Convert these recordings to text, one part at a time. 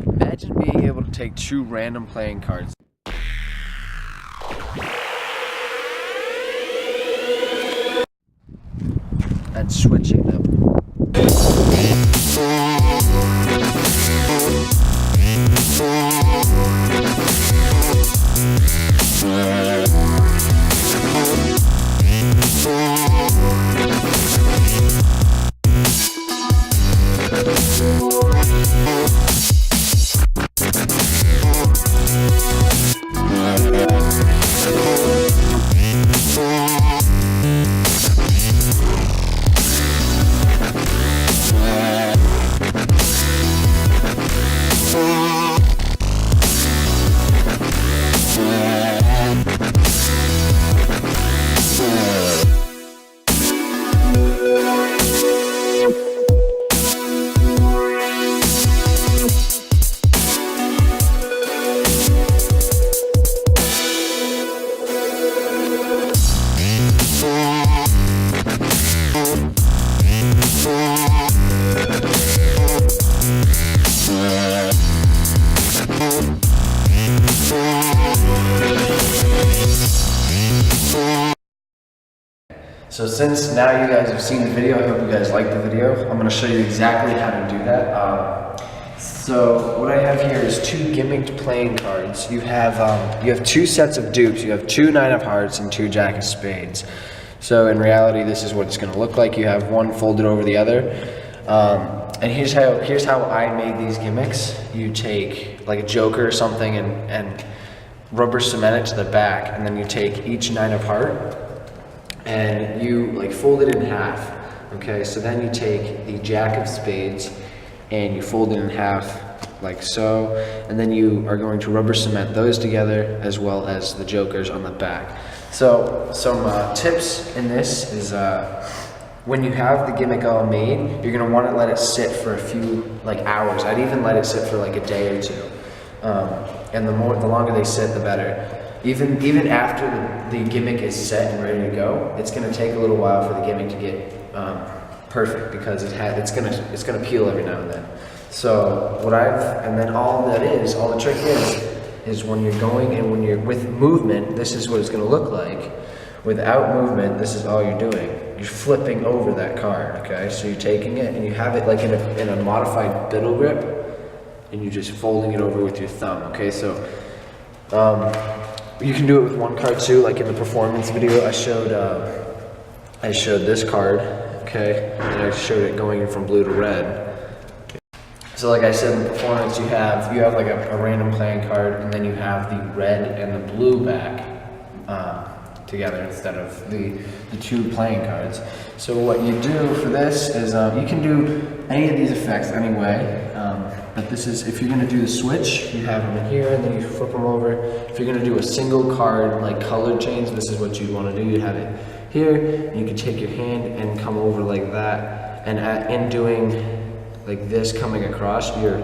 Imagine being able to take two random playing cards and switching them. So since now you guys have seen the video, I hope you guys like the video. I'm going to show you exactly how to do that. So what I have here is two gimmicked playing cards. You have two sets of dupes. You have two 9 of hearts and two jack of spades. So in reality, this is what it's going to look like. You have one folded over the other. And here's how I made these gimmicks. You take like a joker or something and rubber cement it to the back, and then you take each 9 of heart and you like fold it in half. Okay, so then you take the jack of spades and you fold it in half like so, and then you are going to rubber cement those together as well as the jokers on the back. So some tips in this is when you have the gimmick all made, you're gonna want to let it sit for a few like hours. I'd even let it sit for like a day or two, and the longer they sit, the better. Even after the gimmick is set and ready to go, it's going to take a little while for the gimmick to get perfect, because it's going to peel every now and then. So and then all the trick is when you're going and when you're with movement, this is what it's going to look like. Without movement, this is all you're doing. You're flipping over that card, okay? So you're taking it and you have it like in a modified biddle grip, and you're just folding it over with your thumb, okay? So you can do it with one card too, like in the performance video I showed this card, okay, and I showed it going from blue to red. So like I said in the performance, you have like a random playing card, and then you have the red and the blue back together instead of the two playing cards. So what you do for this is you can do any of these effects anyway. But this is, if you're going to do the switch, you have them in here and then you flip them over. If you're going to do a single card, like colored change, this is what you want to do. You have it here, and you can take your hand and come over like that. And in doing like this, coming across, you're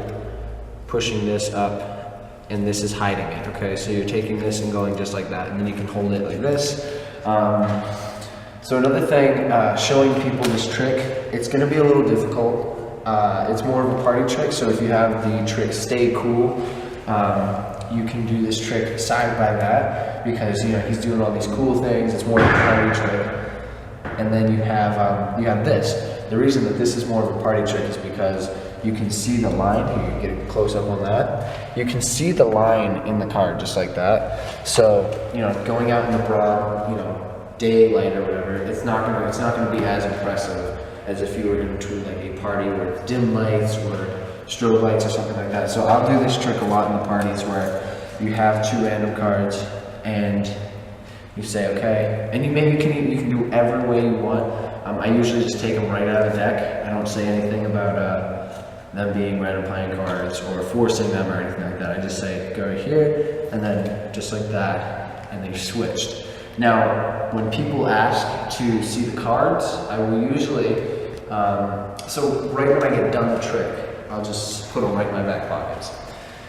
pushing this up, and this is hiding it, okay? So you're taking this and going just like that, and then you can hold it like this. So another thing, showing people this trick, it's going to be a little difficult. It's more of a party trick, so if you have the trick Stay Cool, you can do this trick side by that, because he's doing all these cool things. It's more of a party trick. And then you have this. The reason that this is more of a party trick is because you can see the line. Here, you get a close up on that. You can see the line in the card just like that. So going out in the broad daylight or whatever, it's not gonna be as impressive as if you were going to like a party with dim lights or strobe lights or something like that. So I'll do this trick a lot in the parties where you have two random cards and you say okay, and you can do whatever way you want. I usually just take them right out of the deck. I don't say anything about them being random playing cards or forcing them or anything like that. I just say go here and then just like that, and they're switched. Now, when people ask to see the cards, I will usually, so right when I get done the trick, I'll just put them right in my back pockets.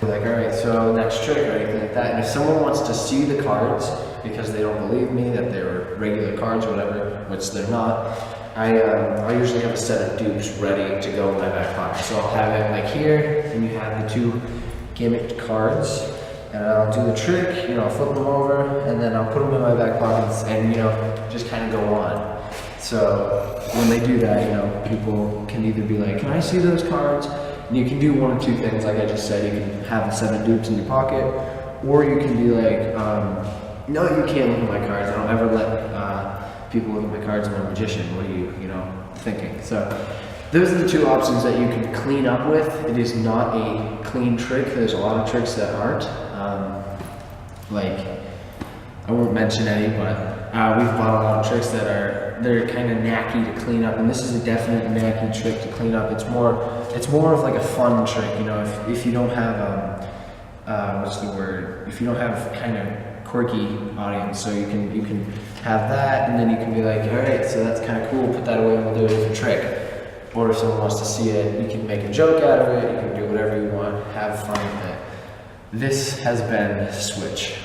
Like, all right, so next trick or anything like that. And if someone wants to see the cards because they don't believe me that they're regular cards or whatever, which they're not, I usually have a set of dupes ready to go in my back pocket. So I'll have it like here, and you have the two gimmicked cards. And I'll do the trick, you know, I'll flip them over, and then I'll put them in my back pockets and, you know, just kind of go on. So when they do that, you know, people can either be like, can I see those cards? And you can do one of two things, like I just said. You can have a set of dupes in your pocket, or you can be like, no, you can't look at my cards. I don't ever let people look at my cards. I'm a magician. What are you know, thinking? So those are the two options that you can clean up with. It is not a clean trick. There's a lot of tricks that aren't. Like, I won't mention any, but we've bought a lot of tricks that they're kind of knacky to clean up, and this is a definite knacky trick to clean up. It's more of like a fun trick, you know. If you don't have what's the word? If you don't have kind of quirky audience, so you can have that, and then you can be like, all right, so that's kind of cool. Put that away and we'll do a different trick. Or if someone wants to see it, you can make a joke out of it. You can do whatever you want. Have fun with it. This has been Switch.